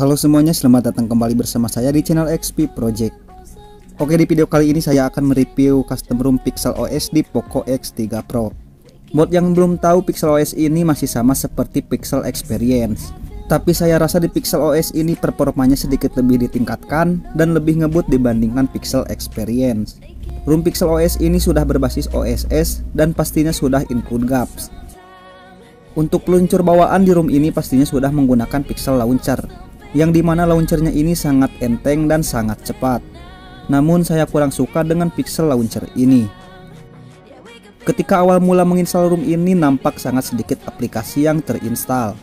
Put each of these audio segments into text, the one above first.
Halo semuanya, selamat datang kembali bersama saya di channel XP Project. Oke, di video kali ini saya akan mereview custom ROM Pixel OS di Poco X3 Pro. Buat yang belum tahu, Pixel OS ini masih sama seperti Pixel Experience, tapi saya rasa di Pixel OS ini performanya sedikit lebih ditingkatkan dan lebih ngebut dibandingkan Pixel Experience. ROM Pixel OS ini sudah berbasis OSS dan pastinya sudah include GApps. Untuk peluncur bawaan di ROM ini pastinya sudah menggunakan Pixel Launcher, yang dimana launchernya ini sangat enteng dan sangat cepat. Namun saya kurang suka dengan Pixel Launcher ini. Ketika awal mula menginstal ROM ini nampak sangat sedikit aplikasi yang terinstall.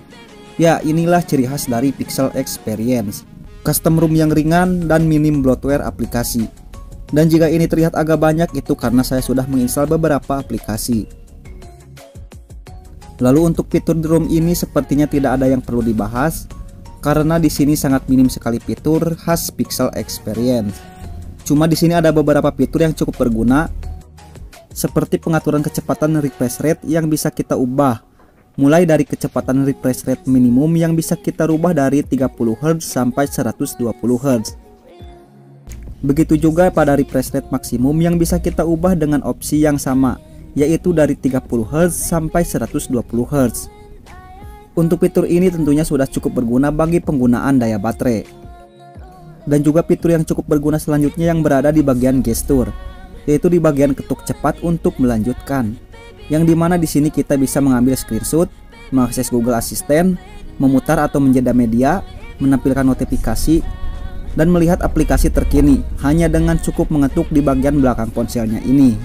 Ya, inilah ciri khas dari Pixel Experience, custom ROM yang ringan dan minim bloatware aplikasi. Dan jika ini terlihat agak banyak, itu karena saya sudah menginstal beberapa aplikasi. Lalu untuk fitur di ROM ini sepertinya tidak ada yang perlu dibahas, karena di sini sangat minim sekali fitur khas Pixel Experience. Cuma di sini ada beberapa fitur yang cukup berguna, seperti pengaturan kecepatan refresh rate yang bisa kita ubah, mulai dari kecepatan refresh rate minimum yang bisa kita rubah dari 30 Hz sampai 120 Hz. Begitu juga pada refresh rate maksimum yang bisa kita ubah dengan opsi yang sama, yaitu dari 30 Hz sampai 120 Hz. Untuk fitur ini tentunya sudah cukup berguna bagi penggunaan daya baterai. Dan juga fitur yang cukup berguna selanjutnya yang berada di bagian gestur, yaitu di bagian ketuk cepat untuk melanjutkan. Yang dimana di sini kita bisa mengambil screenshot, mengakses Google Assistant, memutar atau menjeda media, menampilkan notifikasi, dan melihat aplikasi terkini hanya dengan cukup mengetuk di bagian belakang ponselnya ini.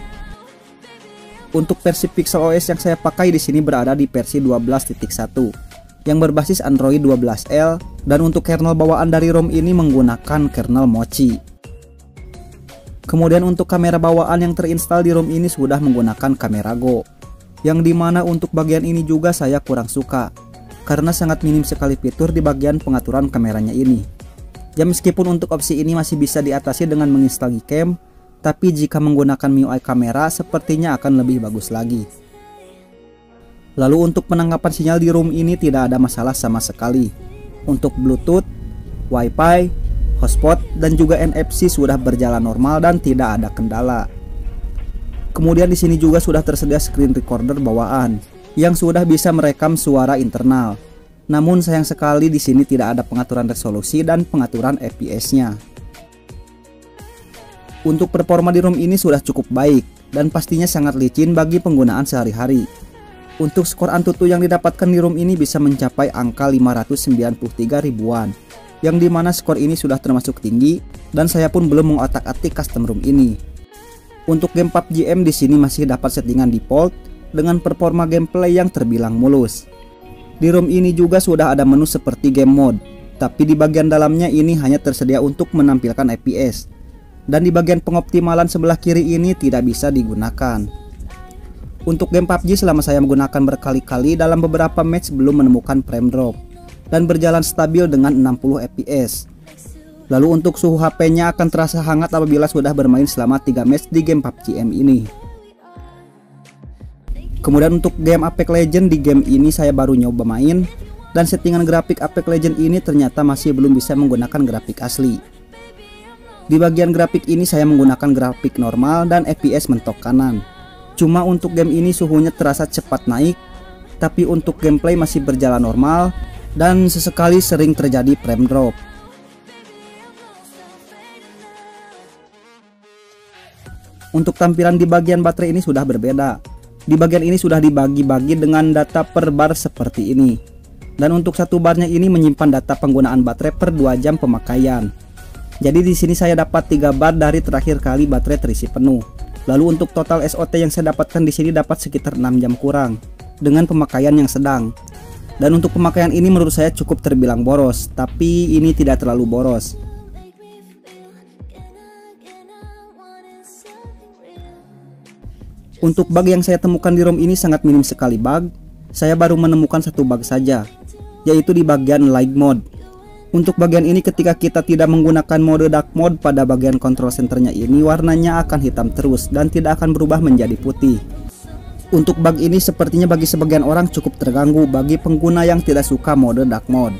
Untuk versi Pixel OS yang saya pakai di sini berada di versi 12.1 yang berbasis Android 12L, dan untuk kernel bawaan dari ROM ini menggunakan kernel Mochi. Kemudian untuk kamera bawaan yang terinstall di ROM ini sudah menggunakan kamera Go, yang dimana untuk bagian ini juga saya kurang suka karena sangat minim sekali fitur di bagian pengaturan kameranya ini. Ya, meskipun untuk opsi ini masih bisa diatasi dengan menginstal Gcam, tapi jika menggunakan MIUI kamera sepertinya akan lebih bagus lagi. Lalu untuk penangkapan sinyal di ROM ini tidak ada masalah sama sekali. Untuk Bluetooth, Wi-Fi, hotspot, dan juga NFC sudah berjalan normal dan tidak ada kendala. Kemudian di sini juga sudah tersedia screen recorder bawaan yang sudah bisa merekam suara internal. Namun sayang sekali di sini tidak ada pengaturan resolusi dan pengaturan FPS-nya. Untuk performa di ROM ini sudah cukup baik dan pastinya sangat licin bagi penggunaan sehari-hari. Untuk skor Antutu yang didapatkan di ROM ini bisa mencapai angka 593 ribuan, yang dimana skor ini sudah termasuk tinggi dan saya pun belum mengotak-atik custom ROM ini. Untuk game PUBG M di sini masih dapat settingan default dengan performa gameplay yang terbilang mulus. Di ROM ini juga sudah ada menu seperti game mode, tapi di bagian dalamnya ini hanya tersedia untuk menampilkan FPS. Dan di bagian pengoptimalan sebelah kiri ini tidak bisa digunakan. Untuk game PUBG selama saya menggunakan berkali-kali dalam beberapa match belum menemukan frame drop dan berjalan stabil dengan 60 FPS. Lalu untuk suhu HP-nya akan terasa hangat apabila sudah bermain selama 3 match di game PUBG M ini. Kemudian untuk game Apex Legends, di game ini saya baru nyoba main dan settingan grafik Apex Legends ini ternyata masih belum bisa menggunakan grafik asli. Di bagian grafik ini saya menggunakan grafik normal dan FPS mentok kanan. Cuma untuk game ini suhunya terasa cepat naik, tapi untuk gameplay masih berjalan normal dan sesekali sering terjadi frame drop. Untuk tampilan di bagian baterai ini sudah berbeda. Di bagian ini sudah dibagi-bagi dengan data per bar seperti ini. Dan untuk satu barnya ini menyimpan data penggunaan baterai per 2 jam pemakaian. Jadi di sini saya dapat 3 bar dari terakhir kali baterai terisi penuh. Lalu untuk total SOT yang saya dapatkan di sini dapat sekitar 6 jam kurang dengan pemakaian yang sedang. Dan untuk pemakaian ini menurut saya cukup terbilang boros, tapi ini tidak terlalu boros. Untuk bug yang saya temukan di ROM ini sangat minim sekali bug. Saya baru menemukan satu bug saja, yaitu di bagian light mode. Untuk bagian ini ketika kita tidak menggunakan mode dark mode pada bagian control centernya ini, warnanya akan hitam terus dan tidak akan berubah menjadi putih. Untuk bug ini sepertinya bagi sebagian orang cukup terganggu bagi pengguna yang tidak suka mode dark mode.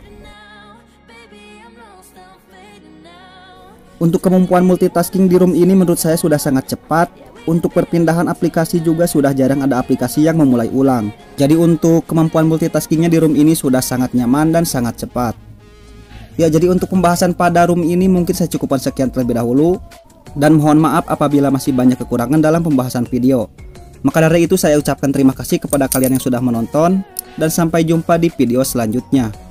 Untuk kemampuan multitasking di ROM ini menurut saya sudah sangat cepat. Untuk perpindahan aplikasi juga sudah jarang ada aplikasi yang memulai ulang. Jadi untuk kemampuan multitaskingnya di ROM ini sudah sangat nyaman dan sangat cepat. Ya, jadi untuk pembahasan pada ROM ini mungkin saya cukupkan sekian terlebih dahulu. Dan mohon maaf apabila masih banyak kekurangan dalam pembahasan video. Maka dari itu saya ucapkan terima kasih kepada kalian yang sudah menonton. Dan sampai jumpa di video selanjutnya.